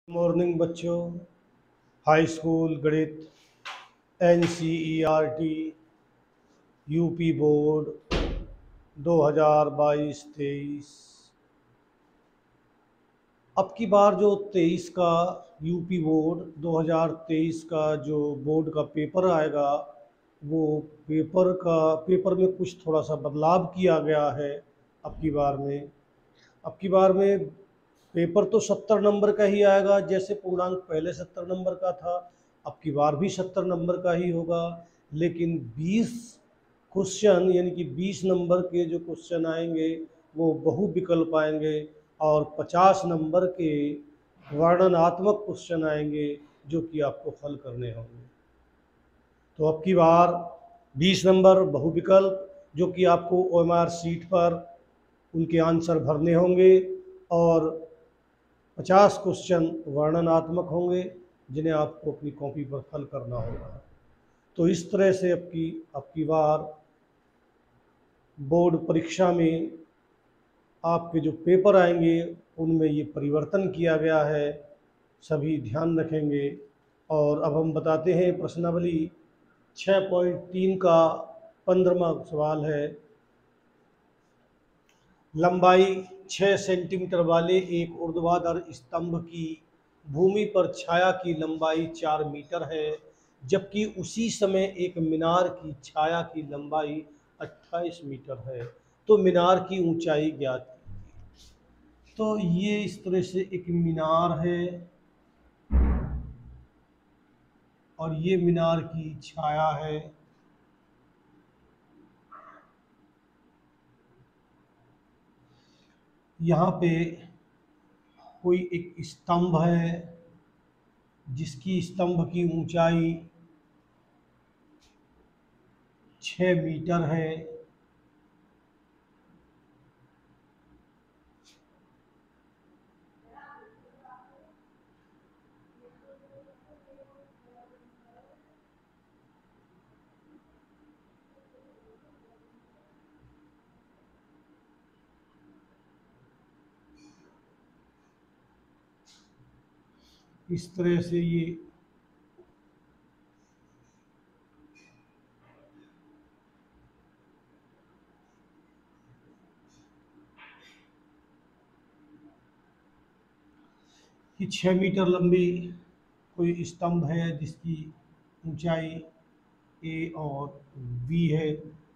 Morning बच्चों। High school गणित, NCERT, UP board 2022-23। अब की बार जो 23 का यूपी बोर्ड 2023 का जो बोर्ड का पेपर आएगा, वो पेपर में कुछ थोड़ा सा बदलाव किया गया है। अब की बार में पेपर तो 70 नंबर का ही आएगा, जैसे पूर्णांक पहले 70 नंबर का था। अब की बार भी 70 नंबर का ही होगा, लेकिन 20 क्वेश्चन यानी कि 20 नंबर के जो क्वेश्चन आएंगे वो बहुविकल्प आएंगे, और 50 नंबर के वर्णनात्मक क्वेश्चन आएंगे जो कि आपको हल करने होंगे। तो अब की बार 20 नंबर बहुविकल्प जो कि आपको OMR सीट पर उनके आंसर भरने होंगे, और 50 क्वेश्चन वर्णनात्मक होंगे जिन्हें आपको अपनी कॉपी पर हल करना होगा। तो इस तरह से अब की बार बोर्ड परीक्षा में आपके जो पेपर आएंगे उनमें ये परिवर्तन किया गया है, सभी ध्यान रखेंगे। और अब हम बताते हैं प्रश्नावली 6.3 का 15वां सवाल है। लंबाई 6 सेंटीमीटर वाले एक ऊर्ध्वाधर स्तंभ की भूमि पर छाया की लंबाई 4 मीटर है, जबकि उसी समय एक मीनार की छाया की लंबाई 28 मीटर है। तो मीनार की ऊंचाई ज्ञात कीजिए। तो ये इस तरह से एक मीनार है, और ये मीनार की छाया है। यहाँ पे कोई एक स्तंभ है जिसकी स्तंभ की ऊंचाई 6 मीटर है। इस तरह से ये 6 मीटर लंबी कोई स्तंभ है जिसकी ऊंचाई A और B है।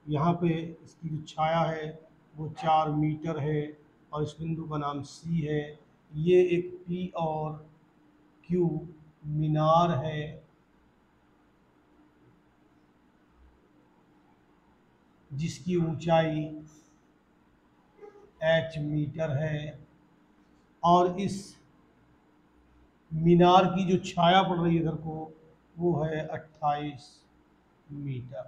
यहाँ पे इसकी जो छाया है वो 4 मीटर है, और इस बिंदु का नाम C है। ये एक P और Q मीनार है, जिसकी ऊंचाई H मीटर है, और इस मीनार की जो छाया पड़ रही है इधर को वो है 28 मीटर।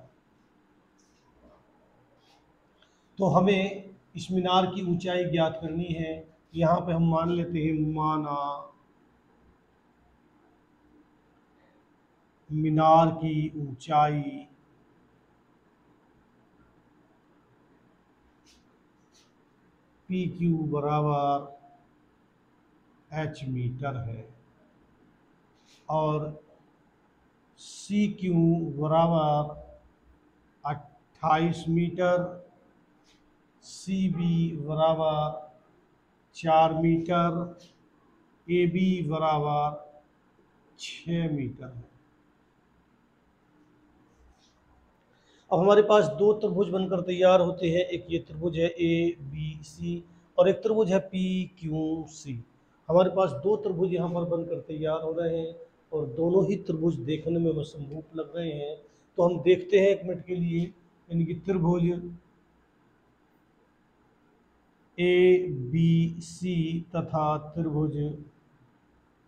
तो हमें इस मीनार की ऊंचाई ज्ञात करनी है। यहाँ पे हम मान लेते हैं, माना मीनार की ऊंचाई PQ बराबर H मीटर है, और CQ बराबर 28 मीटर, CB बराबर 4 मीटर, AB बराबर 6 मीटर है। अब हमारे पास दो त्रिभुज बनकर तैयार होते हैं। एक ये त्रिभुज है ABC, और एक त्रिभुज है PQC। हमारे पास दो त्रिभुज यहाँ पर बनकर तैयार हो रहे हैं, और दोनों ही त्रिभुज देखने में समरूप लग रहे हैं। तो हम देखते हैं 1 मिनट के लिए, यानी कि त्रिभुज ABC तथा त्रिभुज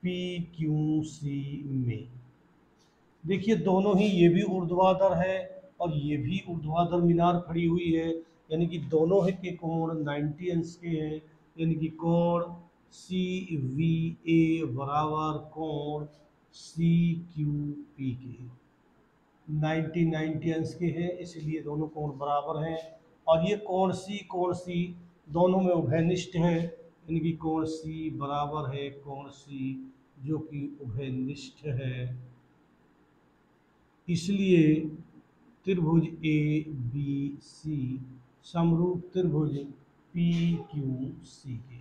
PQC में देखिए, दोनों ही, ये भी ऊर्ध्वाधर है और ये भी ऊर्ध्वाधर मीनार खड़ी हुई है, यानी कि दोनों के कोण 90 अंश के हैं। यानी कि कोण CVA बराबर कोण CQP के 90 अंश के हैं, इसलिए दोनों कोण बराबर हैं। और ये कोण C दोनों में उभयनिष्ठ है, यानी कि कोण C बराबर है कोण C जो कि उभयनिष्ठ है, इसलिए त्रिभुज ए बी सी समरूप त्रिभुज पी क्यू सी के।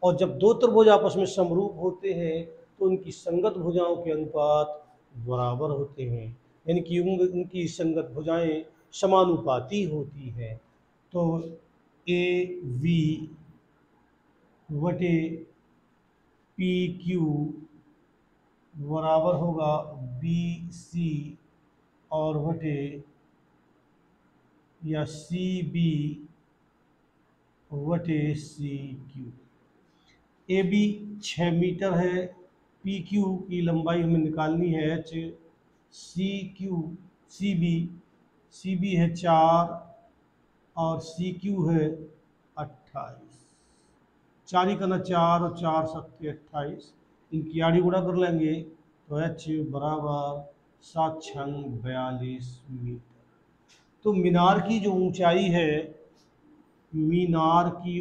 और जब दो त्रिभुज आपस में समरूप होते हैं तो उनकी संगत भुजाओं के अनुपात बराबर होते हैं, यानी कि उनकी संगत भुजाएं समानुपाती होती हैं। तो ए वी बटे पी क्यू बराबर होगा बी सी और बटे या सी बी बटे C Q. A B 6 metre है, पी क्यू की लंबाई हमें निकालनी है h, सी बी है 4 और सी क्यू है 28। 4 का ना 4 और 4 सत्ते 28, इनकी आड़ी गुणा कर लेंगे तो h बराबर 7 छंग 42 मीटर। तो मीनार की जो ऊंचाई है, मीनार की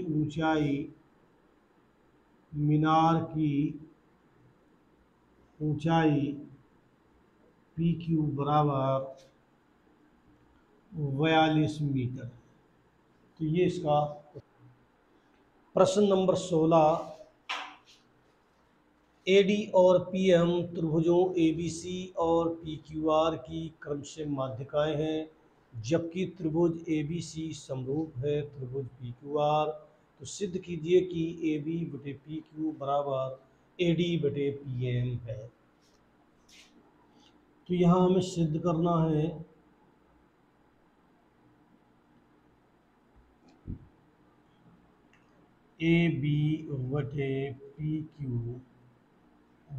ऊंचाई पी क्यू बराबर 42 मीटर। तो ये इसका प्रश्न नंबर 16। एडी और पीएम त्रिभुजों एबीसी और पीक्यूआर की क्रमशः माध्यिकाएं हैं, जबकि त्रिभुज एबीसी समरूप है त्रिभुज पीक्यूआर। तो सिद्ध कीजिए कि AB बटे PQ बराबर AD बटे PM है। तो यहाँ हमें सिद्ध करना है AB बटे PQ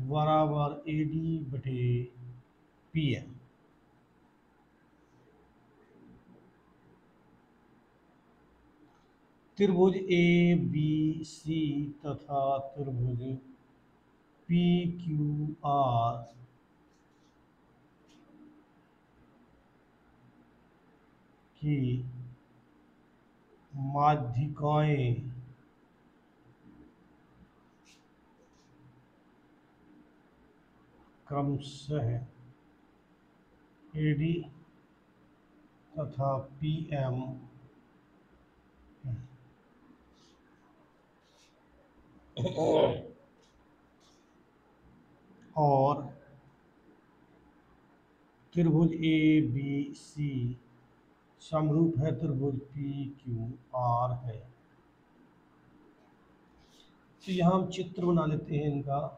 बराबर AD बटे PM। त्रिभुज ए बी सी तथा त्रिभुज पी क्यू आर की माध्यिकाएं क्रमशः एडी तथा पीएम और त्रिभुज ए बी सी समरूप है त्रिभुज पी क्यू आर है। तो यहाँ हम चित्र बना लेते हैं इनका।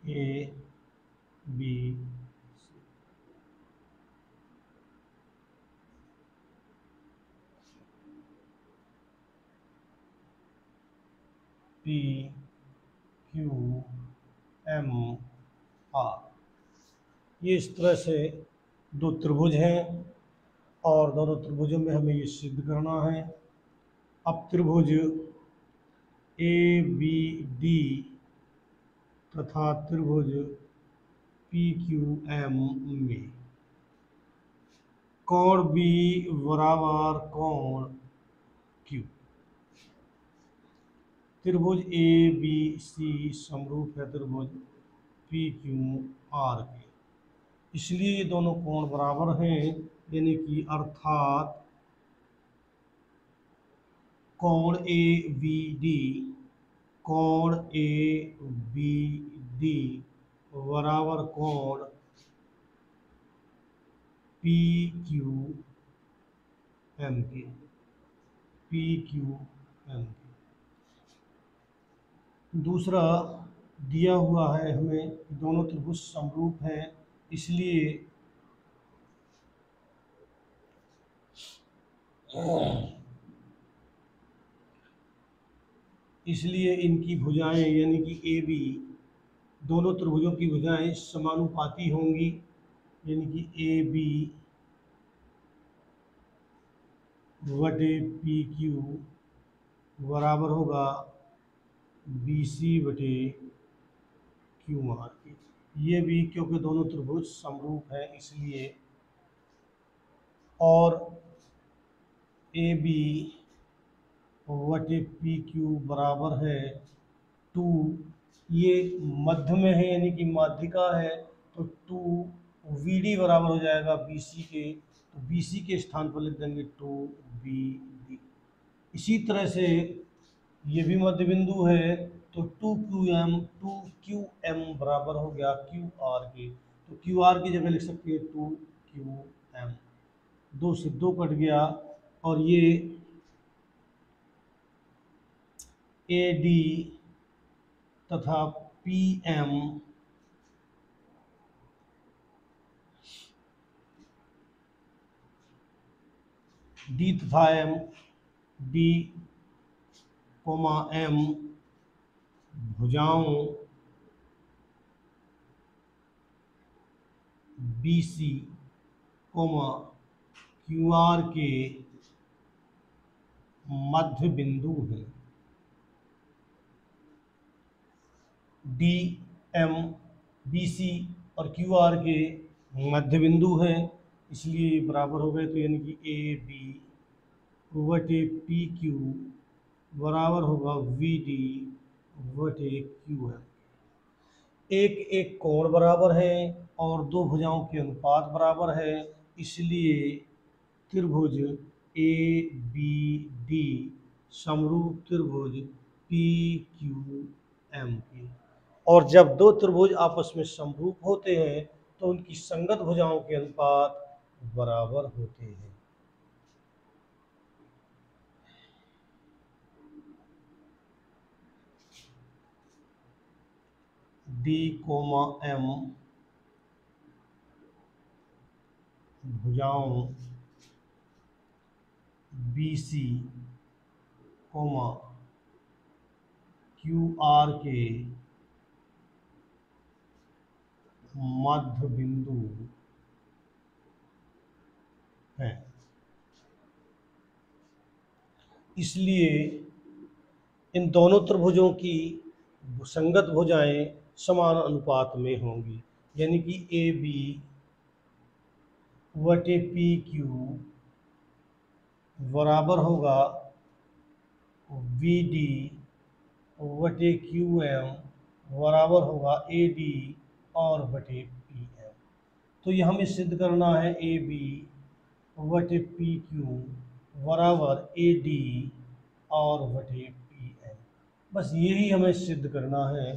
A B P Q M R, ये इस तरह से दो त्रिभुज हैं और दोनों त्रिभुजों में हमें ये सिद्ध करना है। अब त्रिभुज ए बी डी तथा त्रिभुज पी क्यू एम में कोण बी बराबर कोण क्यू। त्रिभुज ए बी सी समरूप है त्रिभुज पी क्यू आर के, इसलिए ये दोनों कोण बराबर हैं, यानी कि अर्थात कोण ए बी डी बराबर कोण पी क्यू एम के। दूसरा दिया हुआ है हमें दोनों त्रिभुज समरूप हैं, इसलिए इनकी भुजाएं यानी कि ए बी, दोनों त्रिभुजों की भुजाएं समानुपाती होंगी, यानी कि ए बी बटे पी क्यू बराबर होगा बी सी बटे क्यू आर के। ये भी क्योंकि दोनों त्रिभुज समरूप हैं इसलिए। और ए बी बटे पी क्यू बराबर है 2, ये मध्य में है यानी कि माध्यिका है, तो 2 वी डी बराबर हो जाएगा बी सी के, तो बी सी के स्थान पर लिख देंगे 2 बी डी। इसी तरह से ये भी मध्य बिंदु है, तो 2 क्यू एम बराबर हो गया क्यू आर के, तो क्यू आर की जगह लिख सकते हैं 2 क्यू एम, 2 से 2 कट गया, और ये ए डी तथा पी एम डी तथा एम, डी कोमा एम भुजाओं B C comma Q R के मध्य बिंदु हैं। डी एम बी सी और क्यू आर के मध्य बिंदु हैं, इसलिए बराबर हो गए, तो यानी कि ए बी बटे पी क्यू बराबर होगा वी डी बटे क्यू एम। एक एक कोण बराबर है और दो भुजाओं के अनुपात बराबर है, इसलिए त्रिभुज ए बी डी समरूप त्रिभुज पी क्यू एम के। और जब दो त्रिभुज आपस में समरूप होते हैं तो उनकी संगत भुजाओं के अनुपात बराबर होते हैं। डी कोमा एम भुजाओं B C comma Q R के मध्य बिंदु है, इसलिए इन दोनों त्रिभुजों की संगत भुजाएं समान अनुपात में होंगी, यानी कि ए बी बटे पी क्यू बराबर होगा वी डी बटे क्यू एम बराबर होगा ए डी और बटे पी एम। तो ये हमें सिद्ध करना है ए बी बटे पी क्यू बराबर ए डी और बटे पी एम, बस यही हमें सिद्ध करना है।